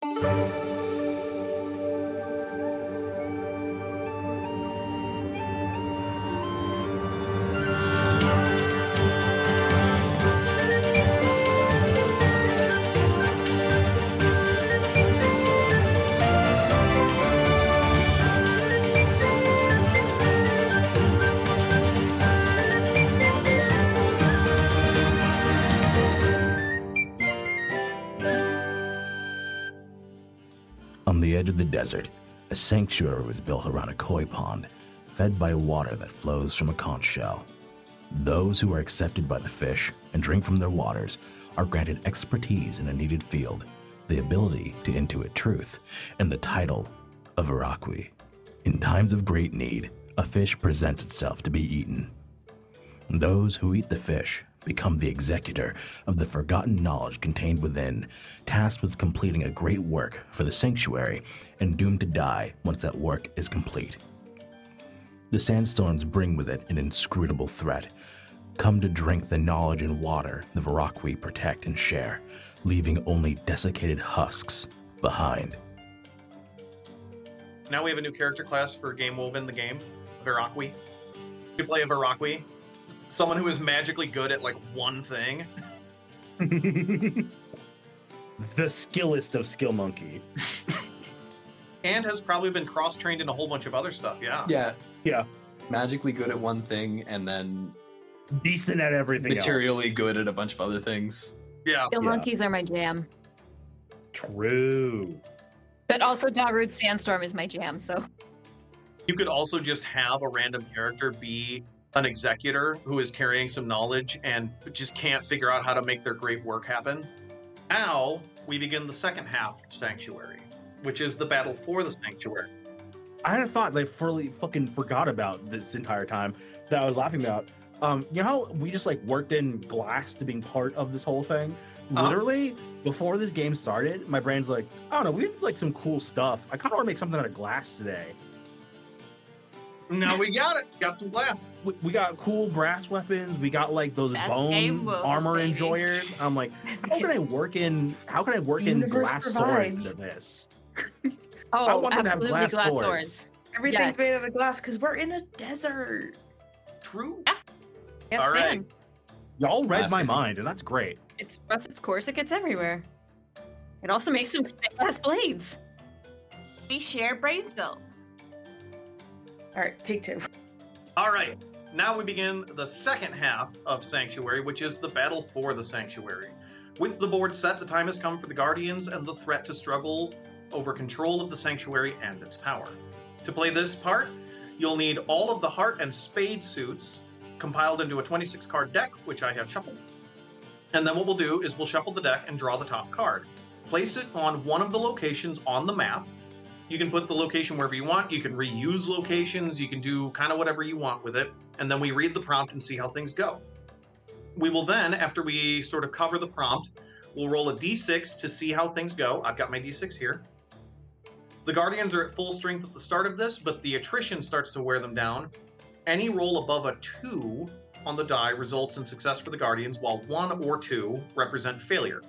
On the edge of the desert, a sanctuary was built around a koi pond, fed by water that flows from a conch shell. Those who are accepted by the fish and drink from their waters are granted expertise in a needed field, the ability to intuit truth, and the title of Iraqwi. In times of great need, a fish presents itself to be eaten. Those who eat the fish become the executor of the forgotten knowledge contained within, tasked with completing a great work for the sanctuary and doomed to die once that work is complete. The sandstorms bring with it an inscrutable threat, come to drink the knowledge and water the Iraqwi protect and share, leaving only desiccated husks behind. Now we have a new character class for Game Woven, the game, Iraqwi. You play a Iraqwi, someone who is magically good at like one thing. The skillest of skill monkey. And has probably been cross-trained in a whole bunch of other stuff, yeah. Yeah. Magically good at one thing and then Decent at everything materially good at a bunch of other things. Yeah. Skill monkeys are my jam. True. But also Darude's Sandstorm is my jam, so. You could also just have a random character be an executor who is carrying some knowledge and just can't figure out how to make their great work happen. Now, we begin the second half of Sanctuary, which is the battle for the Sanctuary. I had a thought they fully fucking forgot about this entire time that I was laughing about. You know how we just like worked in glass to being part of this whole thing? Literally, before this game started, my brain's like, I don't know, we have like some cool stuff. I kind of want to make something out of glass today. Now we got it. Got some glass. We got cool brass weapons. We got like those That's bone game mode, armor baby. enjoyers. I'm like, how can I work in Universe glass provides. swords to this? Oh, want them to have absolutely glass glass swords. swords. Everything's Yes. made out of glass because we're in a desert. True. You have All right. sand. Y'all read my Glass. mind, and that's great. It's rough its course, it gets everywhere. It also makes some sick ass blades. We share brain cells. All right, take two. All right. Now we begin the second half of Sanctuary, which is the battle for the Sanctuary. With the board set, the time has come for the Guardians and the threat to struggle over control of the Sanctuary and its power. To play this part, you'll need all of the Heart and Spade suits compiled into a 26-card deck, which I have shuffled. And then what we'll do is we'll shuffle the deck and draw the top card. Place it on one of the locations on the map. You can put the location wherever you want. You can reuse locations. You can do kind of whatever you want with it. And then we read the prompt and see how things go. We will then, after we sort of cover the prompt, we'll roll a d6 to see how things go. I've got my d6 here. The Guardians are at full strength at the start of this, but the attrition starts to wear them down. Any roll above a 2 on the die results in success for the Guardians, while 1 or 2 represent failure.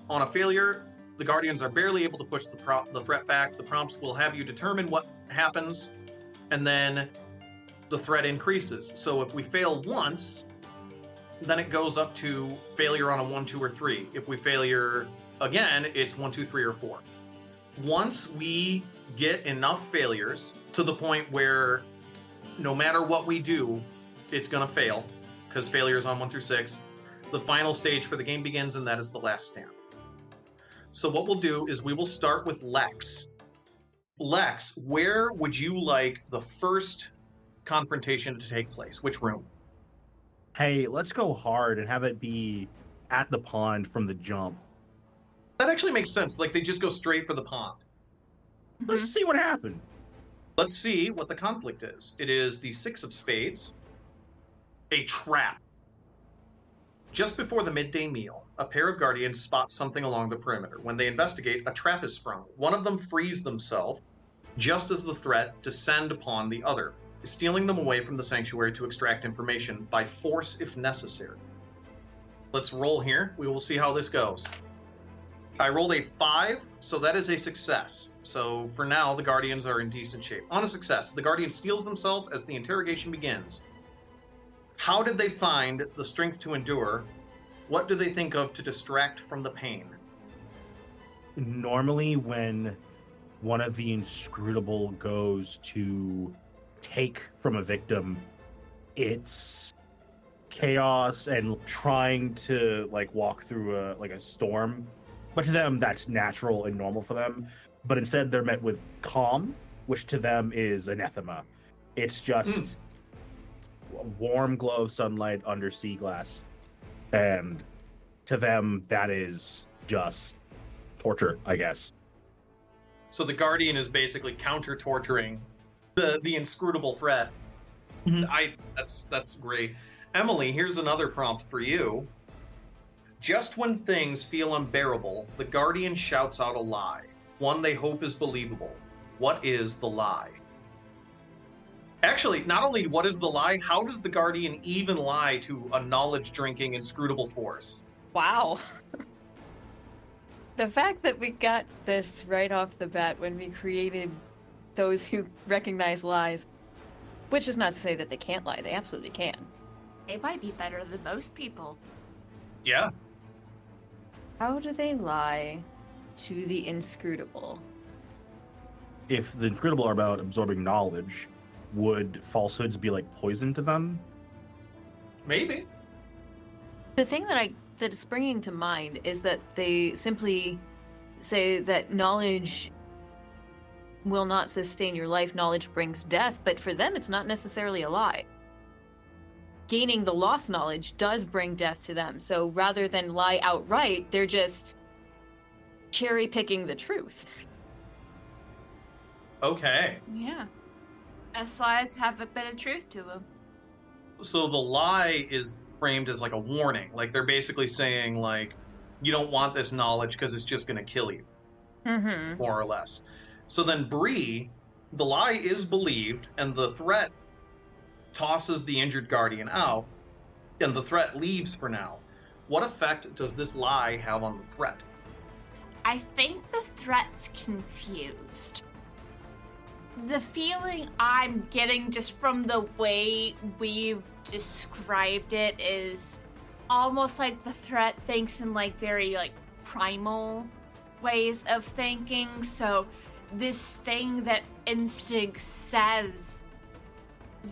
On a failure, the Guardians are barely able to push the threat back. The prompts will have you determine what happens, and then the threat increases. So if we fail once, then it goes up to failure on a 1, 2, or 3. If we failure again, it's 1, 2, 3, or 4. Once we get enough failures to the point where no matter what we do, it's going to fail, because failure is on 1 through 6, the final stage for the game begins, and that is the last stand. So what we'll do is we will start with Lex. Lex, where would you like the first confrontation to take place? Which room? Hey, let's go hard and have it be at the pond from the jump. That actually makes sense. Like, they just go straight for the pond. Let's see what happened. Let's see what the conflict is. It is the 6 of spades. A trap. Just before the midday meal, a pair of Guardians spot something along the perimeter. When they investigate, a trap is sprung. One of them frees themselves just as the threat descend upon the other, stealing them away from the sanctuary to extract information by force if necessary. Let's roll here. We will see how this goes. I rolled a 5, so that is a success. So for now, the Guardians are in decent shape. On a success, the Guardian steels themselves as the interrogation begins. How did they find the strength to endure? What do they think of to distract from the pain? Normally, when one of the Inscrutable goes to take from a victim, it's chaos and trying to like walk through a storm. But to them, that's natural and normal for them. But instead, they're met with calm, which to them is anathema. It's just a warm glow of sunlight under sea glass. And to them, that is just torture, I guess. So the Guardian is basically counter-torturing the inscrutable threat. That's great. Emily, here's another prompt for you. Just when things feel unbearable, the Guardian shouts out a lie, one they hope is believable. What is the lie? Actually, not only what is the lie, how does the Guardian even lie to a knowledge-drinking inscrutable force? Wow. The fact that we got this right off the bat when we created those who recognize lies, which is not to say that they can't lie, they absolutely can. They might be better than most people. Yeah. How do they lie to the inscrutable? If the Inscrutable are about absorbing knowledge, would falsehoods be like poison to them? Maybe. The thing that is springing to mind is that they simply say that knowledge will not sustain your life, knowledge brings death, but for them it's not necessarily a lie. Gaining the lost knowledge does bring death to them, so rather than lie outright, they're just cherry-picking the truth. Okay. Yeah. As lies have a bit of truth to them. So the lie is framed as like a warning. Like they're basically saying like, you don't want this knowledge because it's just going to kill you. Mm-hmm. More or less. So then Bree, the lie is believed and the threat tosses the injured Guardian out and the threat leaves for now. What effect does this lie have on the threat? I think the threat's confused. The feeling I'm getting just from the way we've described it is almost like the threat thinks in like very like primal ways of thinking. So this thing that instinct says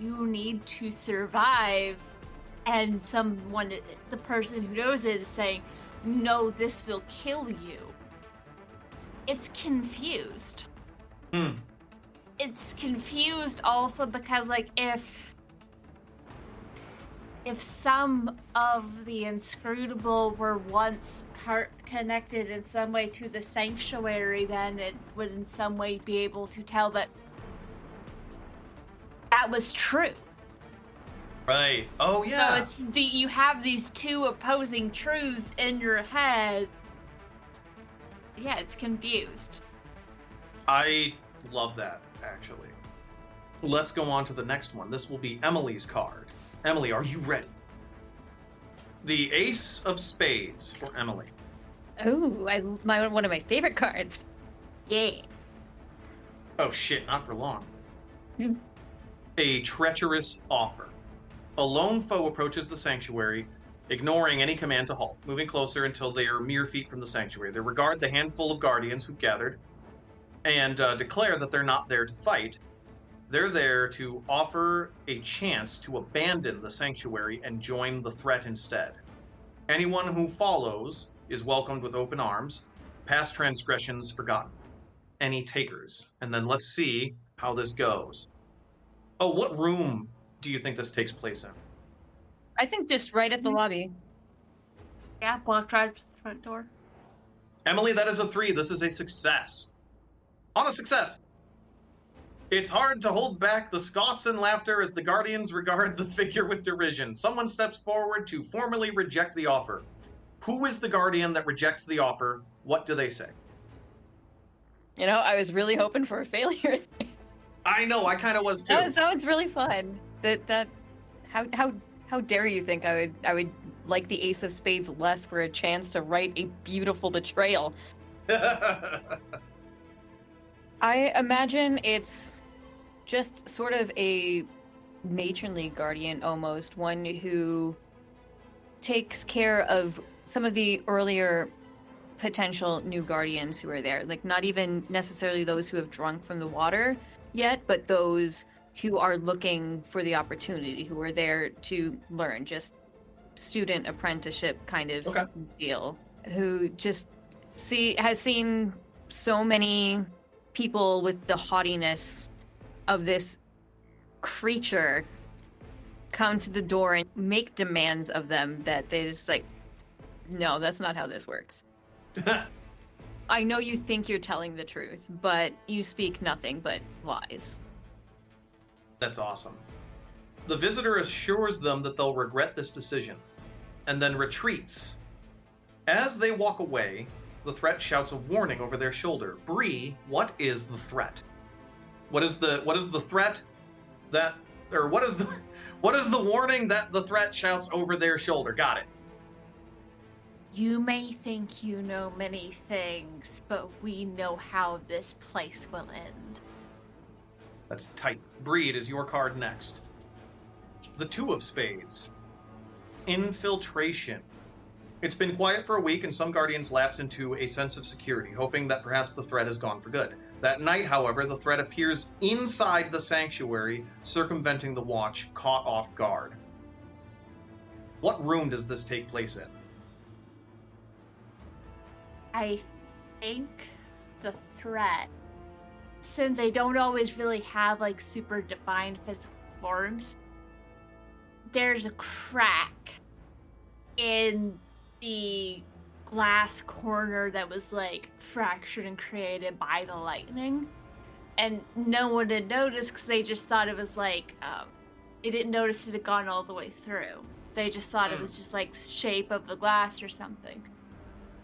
you need to survive, and someone, the person who knows it, is saying, no, this will kill you. It's confused. It's confused also because, like, if some of the Inscrutable were once connected in some way to the Sanctuary, then it would in some way be able to tell that that was true. Right. Oh, yeah. So you have these two opposing truths in your head. Yeah, it's confused. I love that, actually. Let's go on to the next one. This will be Emily's card. Emily, are you ready? The Ace of Spades for Emily. Oh, one of my favorite cards. Yeah. Oh, shit, not for long. Hmm. A treacherous offer. A lone foe approaches the sanctuary, ignoring any command to halt, moving closer until they are mere feet from the sanctuary. They regard the handful of guardians who've gathered and declare that they're not there to fight. They're there to offer a chance to abandon the sanctuary and join the threat instead. Anyone who follows is welcomed with open arms, past transgressions forgotten. Any takers? And then let's see how this goes. Oh, what room do you think this takes place in? I think just right at the lobby. Yeah, blocked right up to the front door. Emily, that is a 3. This is a success. On a success. It's hard to hold back the scoffs and laughter as the Guardians regard the figure with derision. Someone steps forward to formally reject the offer. Who is the Guardian that rejects the offer? What do they say? You know, I was really hoping for a failure. I know, I kind of was too. That was really fun. How dare you think I would like the Ace of Spades less for a chance to write a beautiful betrayal. I imagine it's just sort of a matronly guardian almost, one who takes care of some of the earlier potential new guardians who are there. Like, not even necessarily those who have drunk from the water yet, but those who are looking for the opportunity, who are there to learn, just student apprenticeship kind of deal, who just has seen so many people with the haughtiness of this creature come to the door and make demands of them that they just like, no, that's not how this works. I know you think you're telling the truth, but you speak nothing but lies. That's awesome. The visitor assures them that they'll regret this decision, and then retreats. As they walk away, the threat shouts a warning over their shoulder. Bree, what is the threat? What is the threat that, or what is the warning that the threat shouts over their shoulder? Got it. You may think you know many things, but we know how this place will end. That's tight. Bree, it is your card next. The Two of Spades. Infiltration. It's been quiet for a week, and some guardians lapse into a sense of security, hoping that perhaps the threat is gone for good. That night, however, the threat appears inside the sanctuary, circumventing the watch, caught off guard. What room does this take place in? I think the threat, since they don't always really have like super defined physical forms, there's a crack in the glass corner that was like fractured and created by the lightning, and no one had noticed because they just thought it was like it didn't notice it had gone all the way through. They just thought it was just like the shape of the glass or something.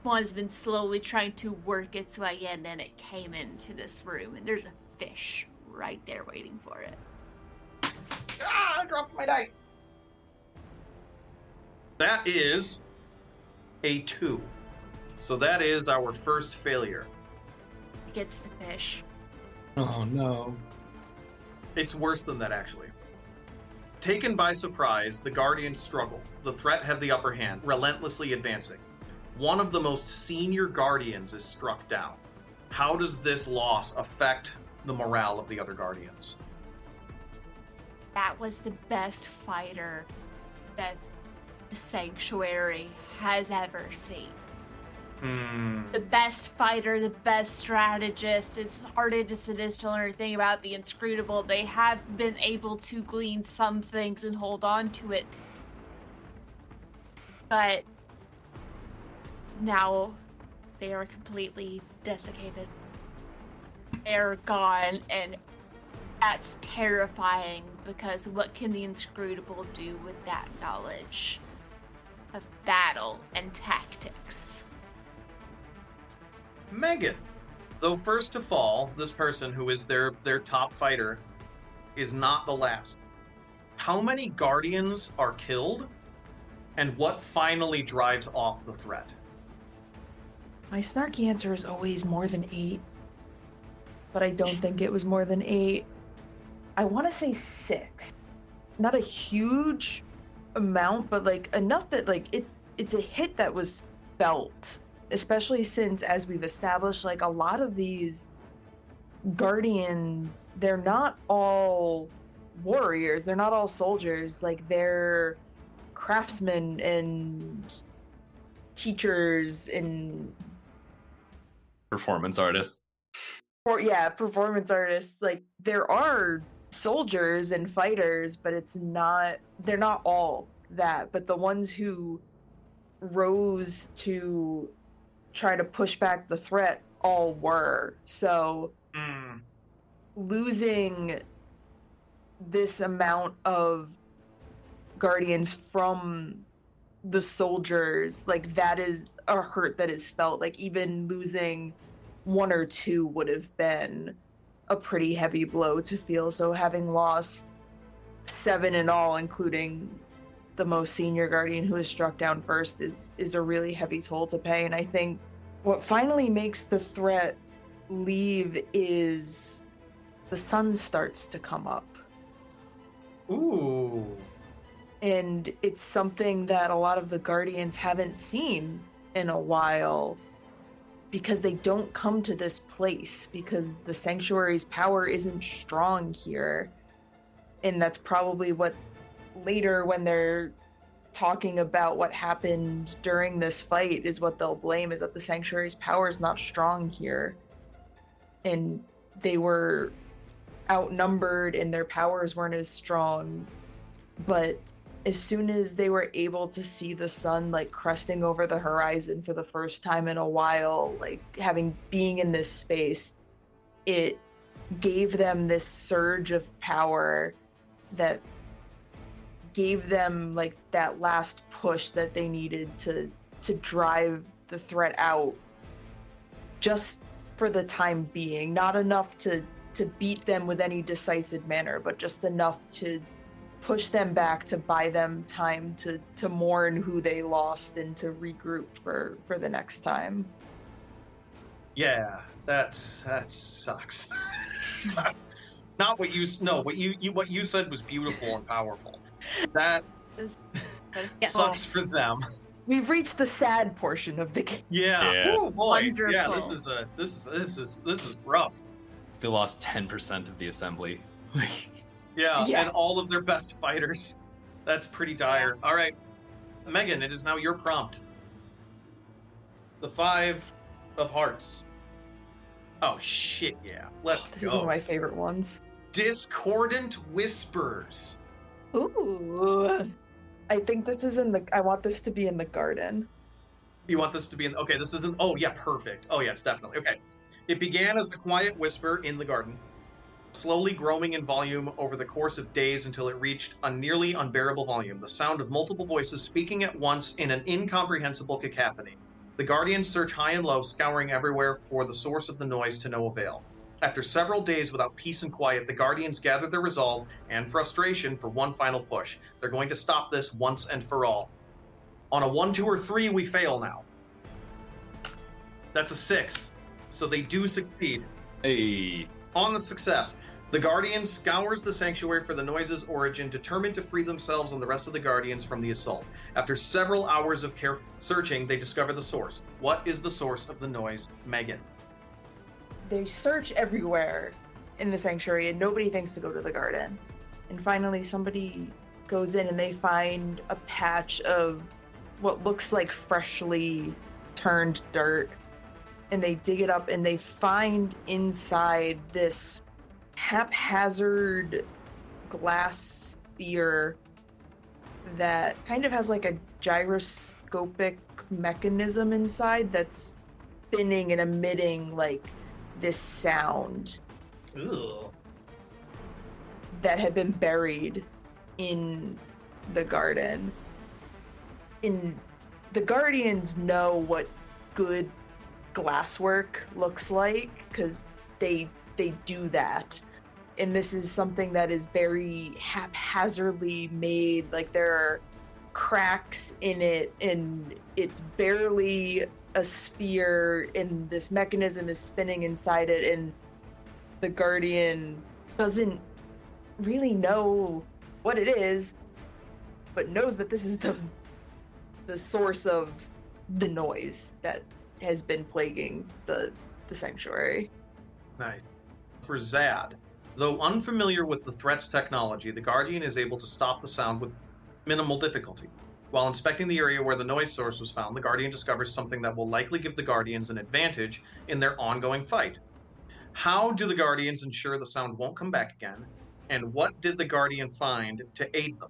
One's been slowly trying to work its way in, and it came into this room, and there's a fish right there waiting for it. Ah, I dropped my die. That is a 2. So that is our first failure. It gets the fish. Oh no. It's worse than that, actually. Taken by surprise, the Guardians struggle. The threat have the upper hand, relentlessly advancing. One of the most senior Guardians is struck down. How does this loss affect the morale of the other Guardians? That was the best fighter that the Sanctuary has ever seen. The best fighter, the best strategist. As hard as it is to learn everything about the Inscrutable, they have been able to glean some things and hold on to it. But now they are completely desiccated. They're gone, and that's terrifying, because what can the Inscrutable do with that knowledge of battle and tactics? Meghan, though first to fall, this person who is their top fighter is not the last. How many Guardians are killed, and what finally drives off the threat? My snarky answer is always more than 8, but I don't think it was more than 8. I want to say 6. Not a huge amount, but like enough that like it's a hit that was felt, especially since, as we've established, like a lot of these Guardians, they're not all warriors, they're not all soldiers, like they're craftsmen and teachers and Performance artist. performance artists. Like there are soldiers and fighters, but they're not all that. But the ones who rose to try to push back the threat all were. So losing this amount of Guardians from the soldiers, like that is a hurt that is felt. Like even losing 1 or 2 would have been a pretty heavy blow to feel. So having lost 7 in all, including the most senior guardian who is struck down first is a really heavy toll to pay. And I think what finally makes the threat leave is the sun starts to come up. Ooh. And it's something that a lot of the guardians haven't seen in a while, because they don't come to this place, because the sanctuary's power isn't strong here. And that's probably what later, when they're talking about what happened during this fight, is what they'll blame, is that the sanctuary's power is not strong here. And they were outnumbered and their powers weren't as strong. But as soon as they were able to see the sun like cresting over the horizon for the first time in a while, like being in this space, it gave them this surge of power that gave them like that last push that they needed to drive the threat out, just for the time being. Not enough to beat them with any decisive manner, but just enough to push them back, to buy them time to mourn who they lost and to regroup for the next time. Yeah, that sucks. Not what you what you said was beautiful and powerful. That sucks for them. We've reached the sad portion of the game. Yeah. Oh boy. Wonderful. Yeah, this is rough. They lost 10% of the assembly. Yeah, Yeah. and all of their best fighters. That's pretty dire. All right, Megan, it is now your prompt. The 5 of Hearts. Oh shit, yeah. Let's This go. is one of my favorite ones. Discordant Whispers. Ooh. I think this is I want this to be in the garden. You want this to be in... Okay, this isn't... Oh, yeah, perfect. Oh, yeah, it's definitely... Okay. It began as a quiet whisper in the garden, slowly growing in volume over the course of days until it reached a nearly unbearable volume, the sound of multiple voices speaking at once in an incomprehensible cacophony. The Guardians search high and low, scouring everywhere for the source of the noise to no avail. After several days without peace and quiet, the Guardians gather their resolve and frustration for one final push. They're going to stop this once and for all. On a 1, 2, or 3, we fail now. That's a 6. So they do succeed. Hey. On the success, the Guardian scours the sanctuary for the noise's origin, determined to free themselves and the rest of the Guardians from the assault. After several hours of careful searching, they discover the source. What is the source of the noise, Megan? They search everywhere in the sanctuary and nobody thinks to go to the garden. And finally somebody goes in and they find a patch of what looks like freshly turned dirt. And they dig it up and they find inside this haphazard glass sphere that kind of has like a gyroscopic mechanism inside that's spinning and emitting like this sound. Ugh. That had been buried in the garden. And the Guardians know what good glasswork looks like, because they do that. And this is something that is very haphazardly made. Like, there are cracks in it and it's barely a sphere and this mechanism is spinning inside it, and the Guardian doesn't really know what it is, but knows that this is the source of the noise that has been plaguing the sanctuary. Nice. For Zad, though unfamiliar with the threat's technology, the Guardian is able to stop the sound with minimal difficulty. While inspecting the area where the noise source was found, the Guardian discovers something that will likely give the Guardians an advantage in their ongoing fight. How do the Guardians ensure the sound won't come back again? And what did the Guardian find to aid them?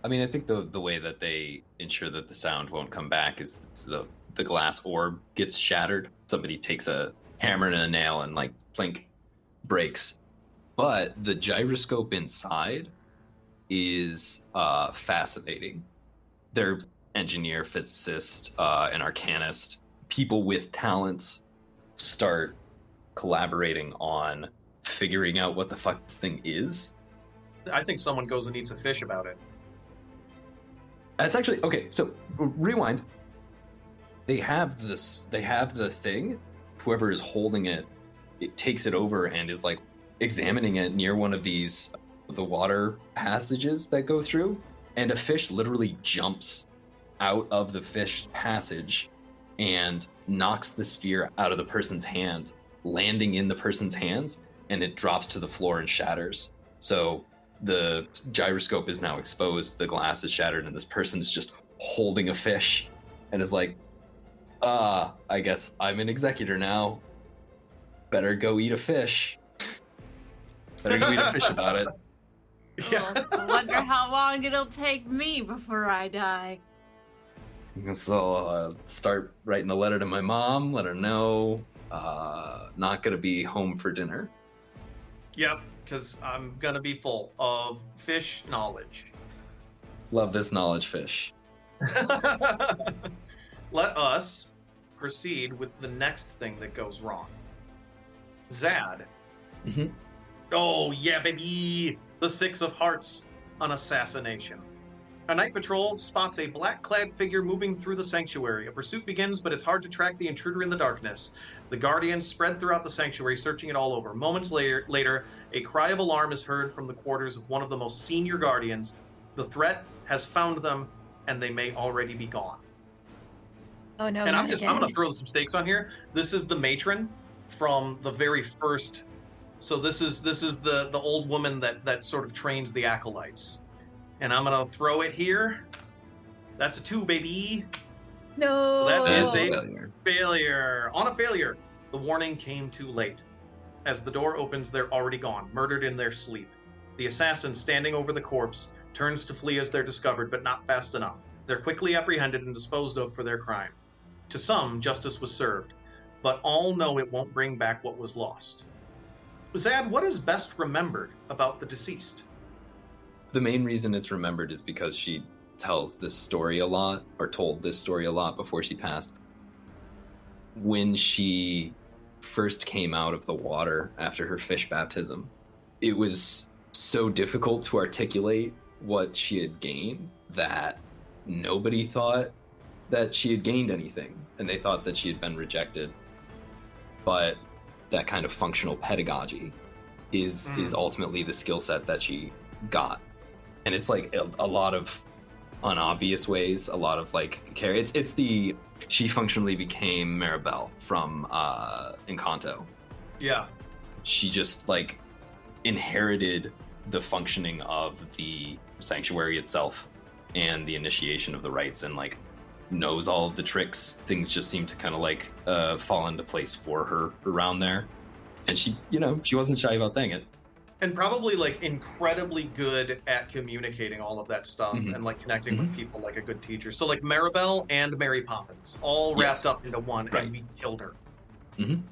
I mean, I think the way that they ensure that the sound won't come back is the glass orb gets shattered. Somebody takes a hammer and a nail and, like, plink, breaks. But the gyroscope inside is fascinating. They're engineer, physicist, an arcanist. People with talents start collaborating on figuring out what the fuck this thing is. I think someone goes and eats a fish about it. That's actually okay. So rewind. They have this. They have the thing. Whoever is holding it, it takes it over and is like examining it near one of these the water passages that go through, and a fish literally jumps out of the fish passage and knocks the sphere out of the person's hand, landing in the person's hands, and it drops to the floor and shatters. So the gyroscope is now exposed, the glass is shattered, and this person is just holding a fish and is like, I guess I'm an executor now. Better go eat a fish. Better go eat a fish about it. Yeah. I wonder how long it'll take me before I die. So I'll start writing a letter to my mom, let her know, not gonna be home for dinner. Yep, because I'm gonna be full of fish knowledge. Love this knowledge fish. Let us proceed with the next thing that goes wrong. Zad. Mhm. Oh, yeah, baby! The Six of Hearts, an assassination. A night patrol spots a black-clad figure moving through the sanctuary. A pursuit begins, but it's hard to track the intruder in the darkness. The Guardians spread throughout the sanctuary, searching it all over. Moments later, a cry of alarm is heard from the quarters of one of the most senior Guardians. The threat has found them, and they may already be gone. Oh no! And I'm not going again. to throw some stakes on here. This is the matron from the very first. So this is the old woman that sort of trains the acolytes. And I'm going to throw it here. That's a 2, baby. No. That is a failure. failure. On a failure, the warning came too late. As the door opens, they're already gone, murdered in their sleep. The assassin, standing over the corpse, turns to flee as they're discovered, but not fast enough. They're quickly apprehended and disposed of for their crime. To some, justice was served, but all know it won't bring back what was lost. Zad, what is best remembered about the deceased? The main reason it's remembered is because she tells this story a lot, or told this story a lot before she passed. When she first came out of the water after her fish baptism, it was so difficult to articulate what she had gained that nobody thought that she had gained anything, and they thought that she had been rejected. But that kind of functional pedagogy is ultimately the skill set that she got. And it's like a lot of unobvious ways, a lot of like care. It's the she functionally became Maribel from Encanto. Yeah. She just like inherited the functioning of the sanctuary itself and the initiation of the rites, and like knows all of the tricks. Things just seem to kind of like fall into place for her around there. And she, she wasn't shy about saying it. And probably like incredibly good at communicating all of that stuff and like connecting with people like a good teacher. So like Maribel and Mary Poppins all wrapped up into one, and we killed her. Mm-hmm.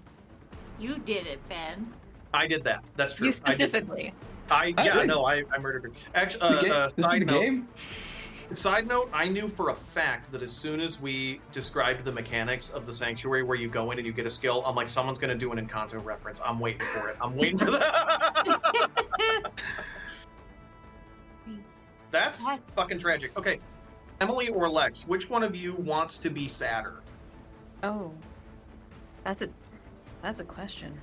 You did it, Ben. I did that. That's true. You specifically. I murdered her. Actually, This is the game. Side note, I knew for a fact that as soon as we described the mechanics of the sanctuary where you go in and you get a skill, I'm like, someone's going to do an Encanto reference. I'm waiting for it. I'm waiting for that. That's fucking tragic. Okay, Emily or Lex, which one of you wants to be sadder? Oh, that's a question.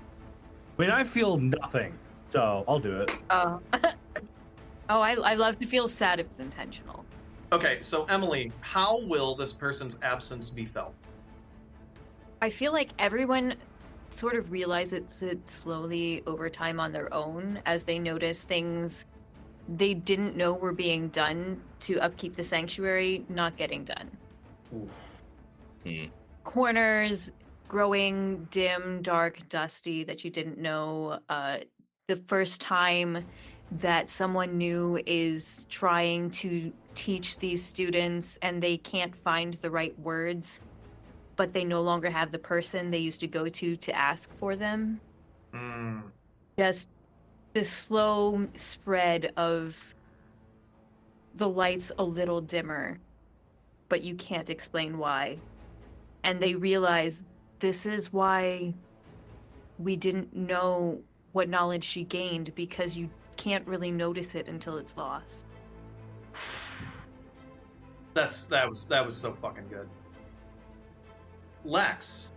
I mean, I feel nothing, so I'll do it. Oh, I love to feel sad if it's intentional. Okay, so Emily, how will this person's absence be felt? I feel like everyone sort of realizes it slowly over time on their own as they notice things they didn't know were being done to upkeep the sanctuary not getting done. Oof. Corners growing dim, dark, dusty that you didn't know. The first time that someone new is trying to teach these students and they can't find the right words, but they no longer have the person they used to go to ask for them. Just this slow spread of the lights a little dimmer, but you can't explain why. And they realize this is why we didn't know what knowledge she gained, because you can't really notice it until it's lost. That was so fucking good. Lex,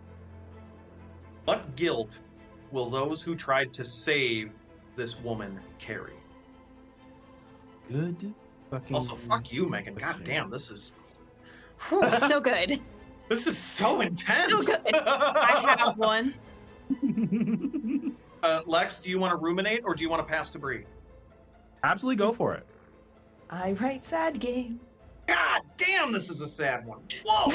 what guilt will those who tried to save this woman carry? Good fucking. Also, fuck you, Megan. God damn, this is So good. this is so intense. So good. I have one. Lex, do you want to ruminate or do you want to pass to Bree? Absolutely go for it. I write sad game. God damn, this is a sad one. Whoa.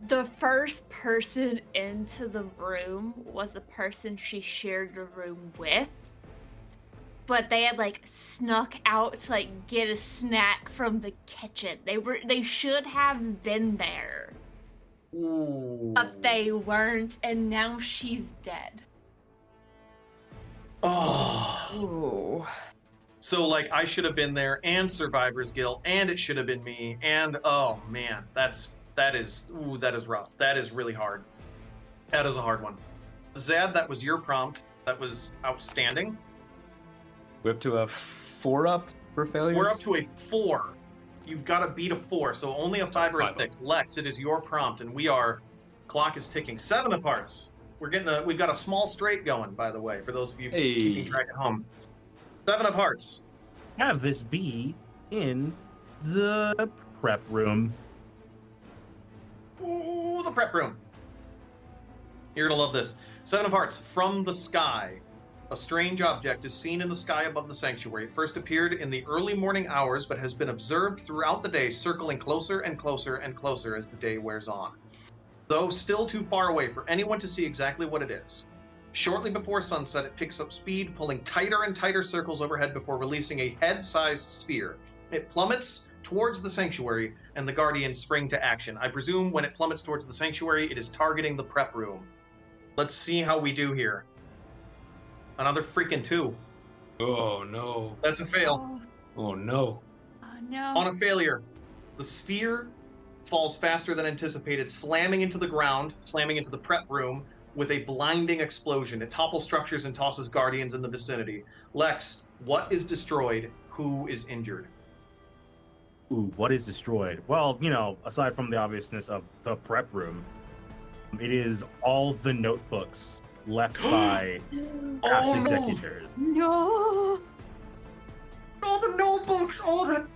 The first person into the room was the person she shared the room with. But they had like snuck out to like get a snack from the kitchen. They should have been there. Ooh. But they weren't, and now she's dead. Oh. Ooh. So like I should have been there and survivor's guilt and it should have been me and oh man, that is rough. That is really hard. That is a hard one. Zad, that was your prompt. That was outstanding. We're up to a 4 up for failures? We're up to a 4. You've got to beat a 4, so only a 5 or a 5 6. Lex, it is your prompt, and clock is ticking. 7 of hearts. We've got a small straight going, by the way, for those of you keeping track at home. 7 of hearts. Have this be in the prep room. Ooh, the prep room. You're gonna love this. 7 of hearts. From the sky. A strange object is seen in the sky above the sanctuary. It first appeared in the early morning hours, but has been observed throughout the day, circling closer and closer and closer as the day wears on. Though still too far away for anyone to see exactly what it is. Shortly before sunset, it picks up speed, pulling tighter and tighter circles overhead before releasing a head-sized sphere. It plummets towards the sanctuary, and the Guardians spring to action. I presume when it plummets towards the sanctuary, it is targeting the prep room. Let's see how we do here. Another freaking 2. Oh, no. That's a fail. Oh, no. Oh no. On a failure, the sphere falls faster than anticipated, slamming into the ground, slamming into the prep room with a blinding explosion. It topples structures and tosses Guardians in the vicinity. Lex, what is destroyed? Who is injured? Ooh, what is destroyed? Well, aside from the obviousness of the prep room, it is all the notebooks left by past Oh, executors. No. all the notebooks, all that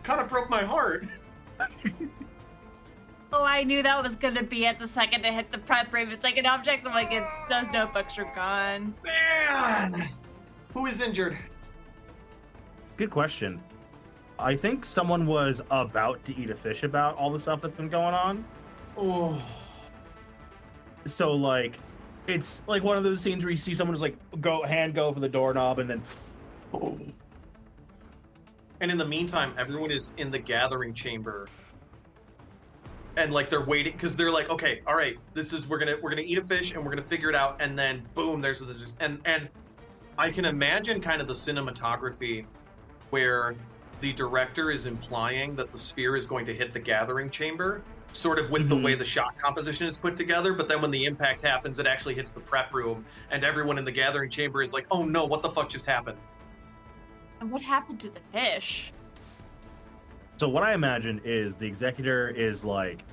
kind of broke my heart. Oh, I knew that was gonna be it the second it hit the prep room. It's like an object. I'm like, those notebooks are gone. Man, who is injured? Good question. I think someone was about to eat a fish about all the stuff that's been going on. Oh, So, like, it's like one of those scenes where you see someone just like go for the doorknob and then. and in the meantime, everyone is in the gathering chamber, and like they're waiting because they're like, okay, all right, we're gonna eat a fish and we're gonna figure it out, and then boom, there's and I can imagine kind of the cinematography where the director is implying that the sphere is going to hit the gathering chamber, sort of with the way the shot composition is put together, but then when the impact happens, it actually hits the prep room, and everyone in the gathering chamber is like, oh no, what the fuck just happened? And what happened to the fish? So what I imagine is the executor is like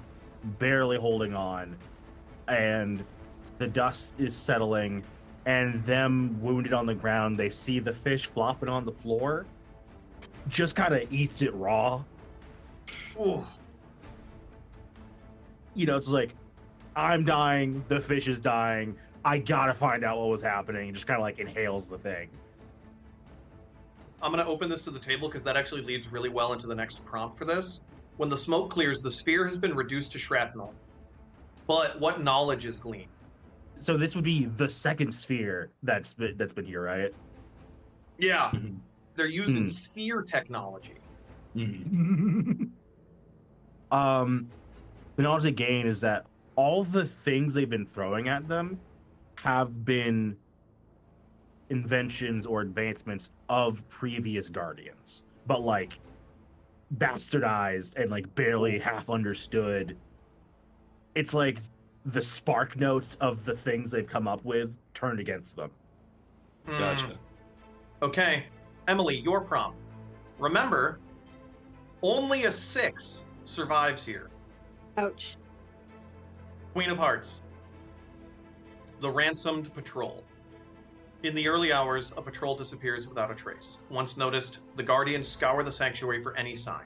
barely holding on, and the dust is settling, and them wounded on the ground, they see the fish flopping on the floor, just kind of eats it raw. Ooh. It's like, I'm dying, the fish is dying, I gotta find out what was happening. Just kind of like inhales the thing. I'm going to open this to the table because that actually leads really well into the next prompt for this. When the smoke clears, the sphere has been reduced to shrapnel. But what knowledge is gleaned? So this would be the second sphere that's been here, right? Yeah, Mhm. they're using sphere technology. The knowledge they gain is that all the things they've been throwing at them have been inventions or advancements of previous Guardians, but like bastardized and like barely half understood. It's like the spark notes of the things they've come up with turned against them. Gotcha. Okay, Emily, your prompt. Remember, Only a 6 survives here. Ouch. Queen of Hearts. The ransomed patrol. In the early hours, a patrol disappears without a trace. Once noticed, the Guardians scour the sanctuary for any sign,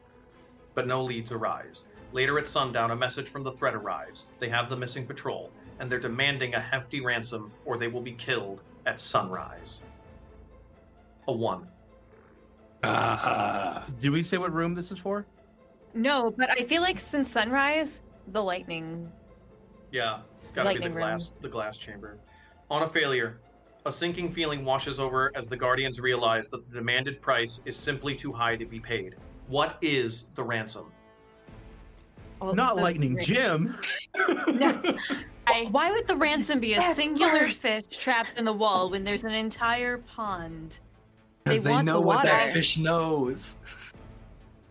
but no leads arise. Later at sundown, a message from the threat arrives. They have the missing patrol, and they're demanding a hefty ransom, or they will be killed at sunrise. A 1. Did we say what room this is for? No, but I feel like since sunrise, the lightning. Yeah, it's got to be the Lightning room. glass chamber. On a failure, a sinking feeling washes over as the Guardians realize that the demanded price is simply too high to be paid. What is the ransom? Oh, Not the Lightning ring. Jim. No. Why would the ransom be a That's singular first. fish trapped in the wall when there's an entire pond? Because they want know the what that water. fish knows.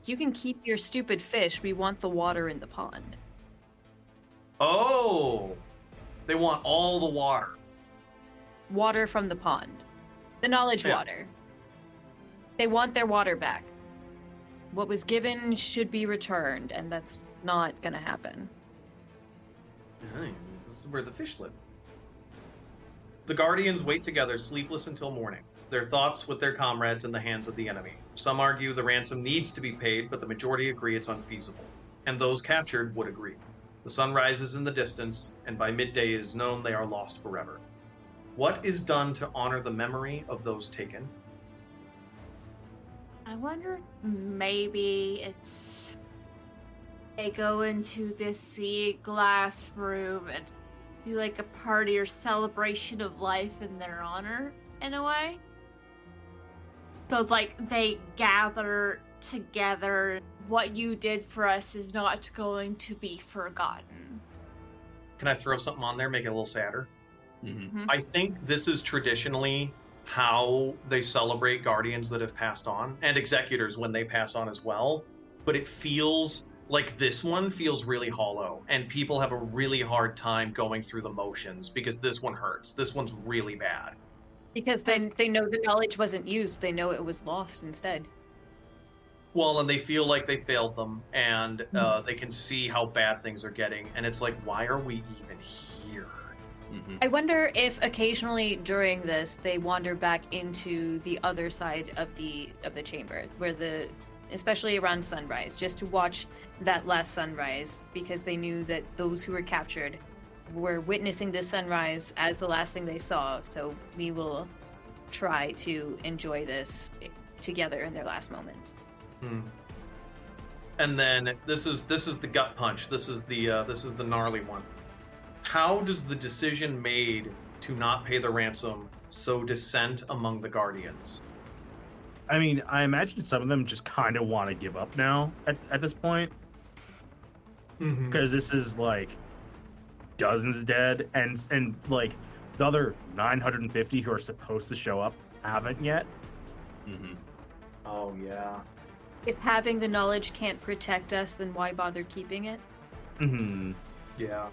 You can keep your stupid fish. We want the water in the pond. Oh, they want all the water. Water from the pond. The knowledge Yeah. water. They want their water back. What was given should be returned, and that's not gonna happen. Hey, this is where the fish live. The Guardians wait together, sleepless until morning, their thoughts with their comrades in the hands of the enemy. Some argue the ransom needs to be paid, but the majority agree it's unfeasible. And those captured would agree. The sun rises in the distance, and by midday it is known they are lost forever. What is done to honor the memory of those taken? I wonder if maybe it's they go into this sea glass room and do like a party or celebration of life in their honor in a way. So it's like they gather together. What you did for us is not going to be forgotten. Can I throw something on there, make it a little sadder? Mm-hmm. I think this is traditionally how they celebrate Guardians that have passed on, and Executors when they pass on as well. But it feels like this one feels really hollow, and people have a really hard time going through the motions because this one hurts. This one's really bad. Because then they know the knowledge wasn't used. They know it was lost instead. Well, and they feel like they failed them, and they can see how bad things are getting, and it's like, why are we even here? Mm-hmm. I wonder if occasionally during this they wander back into the other side of the chamber, where especially around sunrise, just to watch that last sunrise, because they knew that those who were captured were witnessing this sunrise as the last thing they saw. So we will try to enjoy this together in their last moments. And then this is the gut punch. This is the gnarly one. How does the decision made to not pay the ransom sow dissent among the Guardians? I mean, I imagine some of them just kind of want to give up now at this point, because this is like dozens dead, and like the other 950 who are supposed to show up haven't yet. Mm-hmm. Oh yeah. If having the knowledge can't protect us, then why bother keeping it? Mm-hmm. Yeah.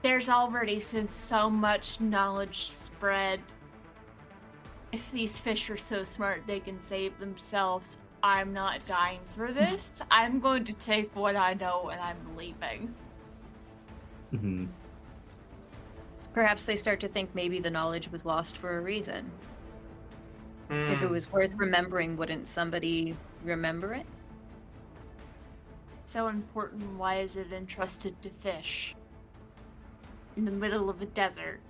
There's already been so much knowledge spread. If these fish are so smart they can save themselves, I'm not dying for this. I'm going to take what I know and I'm leaving. Mm-hmm. Perhaps they start to think maybe the knowledge was lost for a reason. If it was worth remembering, wouldn't somebody remember it? So important, why is it entrusted to fish? In the middle of a desert.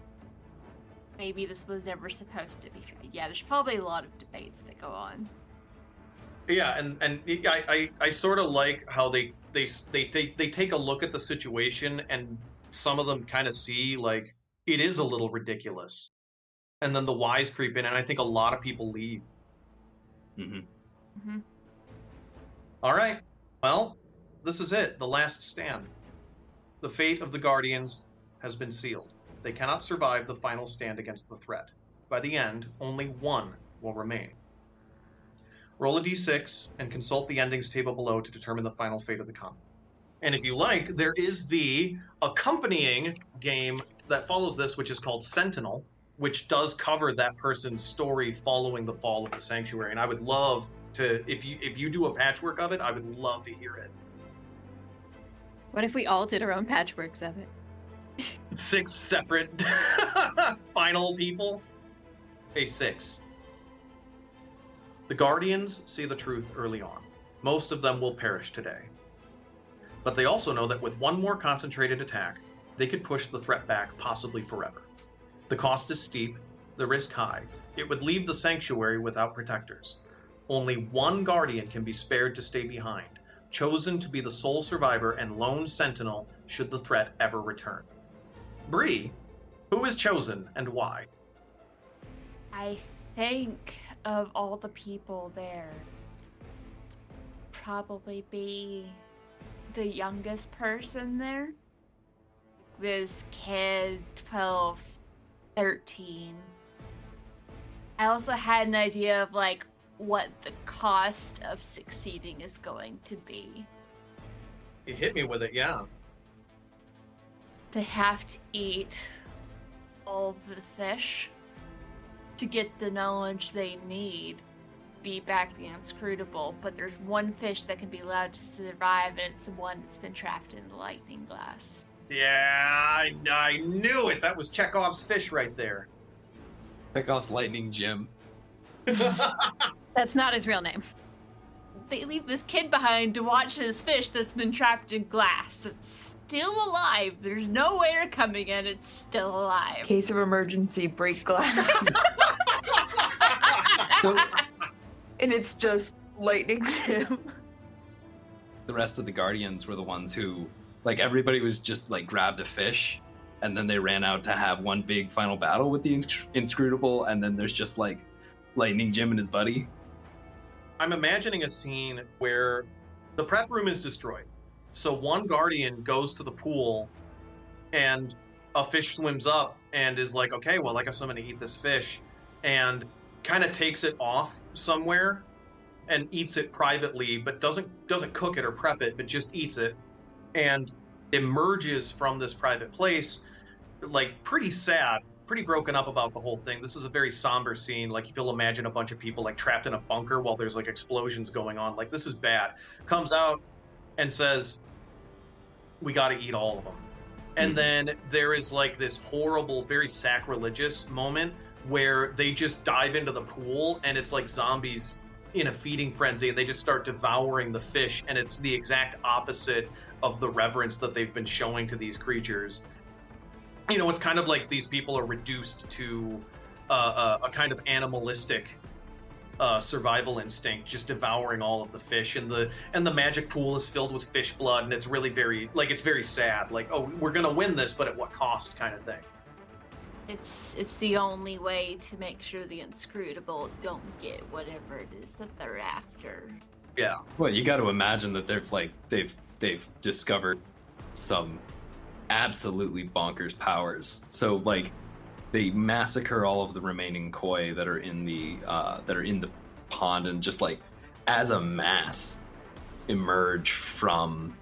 Maybe this was never supposed to be. Yeah, there's probably a lot of debates that go on. Yeah, and I sort of like how they take a look at the situation, and some of them kind of see like it is a little ridiculous, and then the whys creep in, and I think a lot of people leave. Mm-hmm. Mm-hmm. All right, well, this is it, the last stand. The fate of the Guardians has been sealed. They cannot survive the final stand against the threat. By the end, only one will remain. Roll a d6 and consult the endings table below to determine the final fate of the combat. And if you like, there is the accompanying game that follows this, which is called Sentinel, which does cover that person's story following the fall of the sanctuary. And I would love to if you do a patchwork of it, I would love to hear it. What if we all did our own patchworks of it? 6 separate final people. A 6. The Guardians see the truth early on. Most of them will perish today. But they also know that with one more concentrated attack, they could push the threat back possibly forever. The cost is steep, the risk high. It would leave the sanctuary without protectors. Only one Guardian can be spared to stay behind, chosen to be the sole survivor and lone sentinel should the threat ever return. Bree, who is chosen and why? I think of all the people there, probably be the youngest person there. This kid, 12, 13. I also had an idea of like what the cost of succeeding is going to be. You hit me with it, yeah. They have to eat all of the fish to get the knowledge they need, beat back the Inscrutable, but there's one fish that can be allowed to survive, and it's the one that's been trapped in the lightning glass. Yeah, I knew it. That was Chekhov's fish right there. Chekhov's lightning gem. That's not his real name. They leave this kid behind to watch this fish that's been trapped in glass. It's still alive. There's no air coming in. It's still alive. Case of emergency, break glass. So, And it's just lightning him. the rest of the Guardians were the ones who, like, everybody was just, like, grabbed a fish, and then they ran out to have one big final battle with the Inscrutable, and then there's just, like, Lightning Jim and his buddy. I'm imagining a scene where the prep room is destroyed. So one Guardian goes to the pool, and a fish swims up and is like, okay, well, I guess I'm going to eat this fish, and kind of takes it off somewhere and eats it privately, but doesn't cook it or prep it, but just eats it, and emerges from this private place, like, pretty sad, pretty broken up about the whole thing. This is a very somber scene. Like, if you'll imagine a bunch of people, like, trapped in a bunker while there's, like, explosions going on. Like, this is bad. Comes out and says, we got to eat all of them. And then there is, like, this horrible, very sacrilegious moment where they just dive into the pool, and it's like zombies in a feeding frenzy, and they just start devouring the fish, and it's the exact opposite of the reverence that they've been showing to these creatures. You know, it's kind of like these people are reduced to a kind of animalistic survival instinct, just devouring all of the fish, and the magic pool is filled with fish blood, and it's really very, like, it's very sad. Like, oh, we're gonna win this, but at what cost, kind of thing. It's the only way to make sure the Inscrutable don't get whatever it is that they're after. Yeah. Well, you got to imagine that they've discovered some absolutely bonkers powers. So, like, they massacre all of the remaining koi that are in the pond, and just, like, as a mass emerge from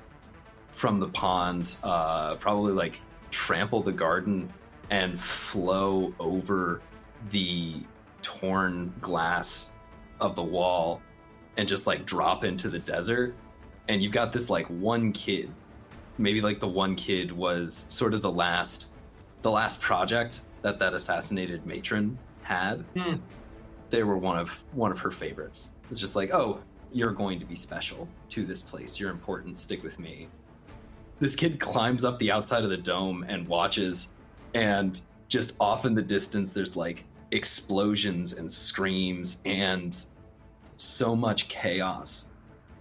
the pond, probably, like, trample the garden and flow over the torn glass of the wall and just, like, drop into the desert. And you've got this, like, one kid, maybe, like, the one kid was sort of the last project that assassinated matron had. They were one of her favorites. It's just like, oh, you're going to be special to this place. You're important. Stick with me. This kid climbs up the outside of the dome and watches, and just off in the distance, there's, like, explosions and screams and so much chaos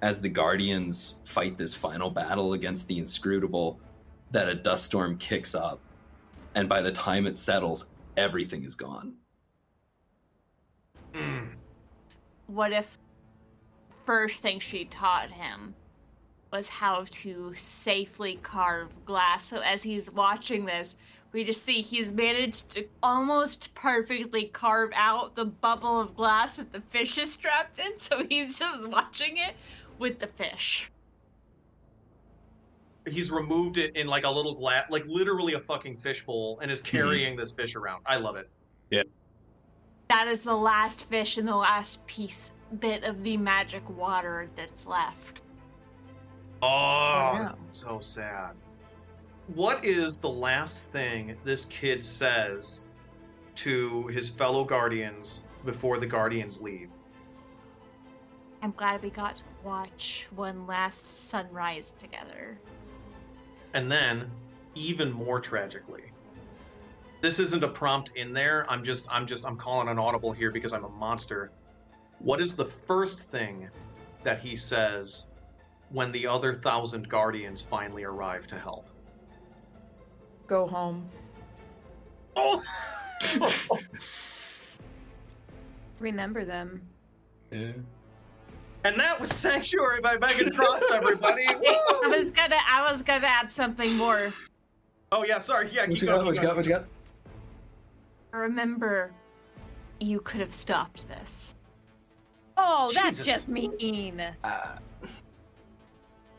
as the Guardians fight this final battle against the Inscrutable that a dust storm kicks up. And by the time it settles, everything is gone. What if first thing she taught him was how to safely carve glass? So as he's watching this, we just see he's managed to almost perfectly carve out the bubble of glass that the fish is trapped in. So he's just watching it with the fish. He's removed it in, like, a little glass, like, literally a fucking fishbowl, and is carrying this fish around. I love it. Yeah. That is the last fish and the last piece bit of the magic water that's left. Oh, no. so sad. What is the last thing this kid says to his fellow guardians before the guardians leave? I'm glad we got to watch one last sunrise together. And then, even more tragically, this isn't a prompt in there. I'm calling an audible here because I'm a monster. What is the first thing that he says when the other 1,000 guardians finally arrive to help? Go home. Oh! Remember them. Yeah. And that was Sanctuary by Meghan Cross, everybody. Woo! I was gonna add something more. Oh yeah, sorry. Yeah, What keep you going. got? What you got? Remember, you could have stopped this. Oh, that's Jesus. just mean.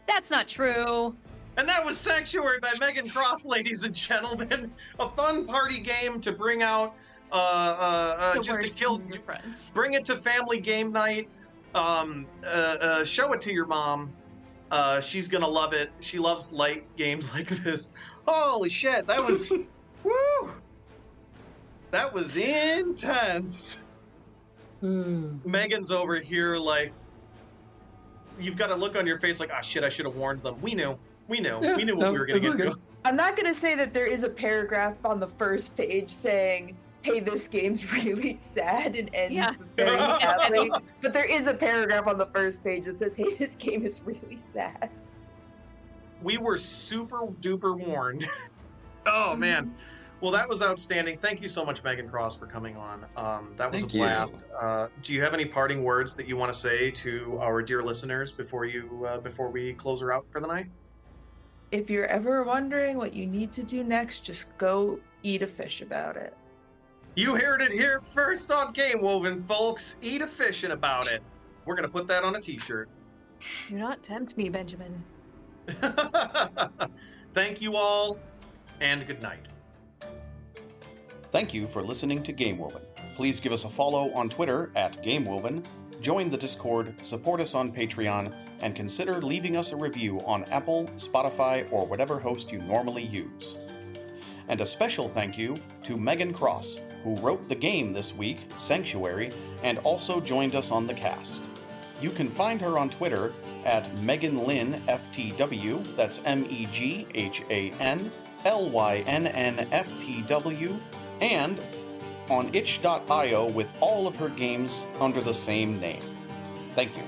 That's not true. And that was Sanctuary by Meghan Cross, ladies and gentlemen. A fun party game to bring out, The just to worst kill, in your friends. bring it to family game night. Show it to your mom. She's gonna love it. She loves light games like this. Holy shit, that was, woo! That was intense. Megan's over here like, you've got a look on your face like, ah, shit, I should have warned them. We knew what we were gonna get into. I'm not gonna say that there is a paragraph on the first page saying, hey, this game's really sad and ends very sadly. But there is a paragraph on the first page that says, hey, this game is really sad. We were super duper warned. Oh man. Well, that was outstanding. Thank you so much, Meghan Cross, for coming on. That was Thank a blast. Do you have any parting words that you want to say to our dear listeners before we close her out for the night? If you're ever wondering what you need to do next, just go eat a fish about it. You heard it here first on Game Woven, folks. Eat a fishing about it. We're gonna put that on a t-shirt. Do not tempt me, Benjamin. Thank you all, and good night. Thank you for listening to Game Woven. Please give us a follow on Twitter at Game Woven, join the Discord, support us on Patreon, and consider leaving us a review on Apple, Spotify, or whatever host you normally use. And a special thank you to Meghan Cross, who wrote the game this week, Sanctuary, and also joined us on the cast. You can find her on Twitter at meghanlynnftw, that's MEGHANLYNNFTW, and on itch.io with all of her games under the same name. Thank you.